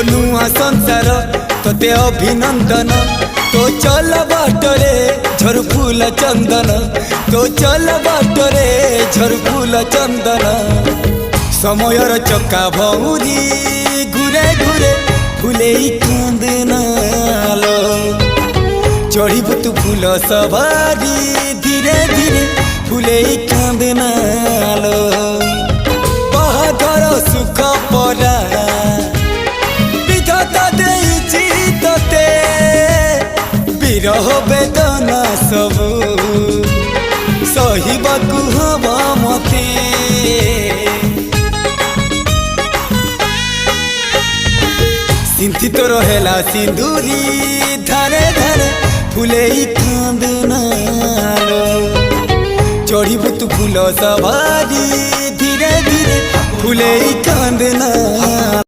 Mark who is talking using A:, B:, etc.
A: नुआ संसार तोते अभिनंदन तो चल बाटरे झर फूल चंदन तो चल बाटरे झर फूल चंदन समयर चक्का भौरी घुरे घुरे फूले कांदनालो चढ़ीबु तू फूल सवारी धीरे धीरे फूले कांदनालो बाहादर सुख परा विरह वेदना सबू सहिबाकु हवा मते सिंथी तो रहेला सिंदूरी धारे धारे फूले कांदनालो चढ़ीबु तू फूल सवारी धीरे धीरे फूले कांदना।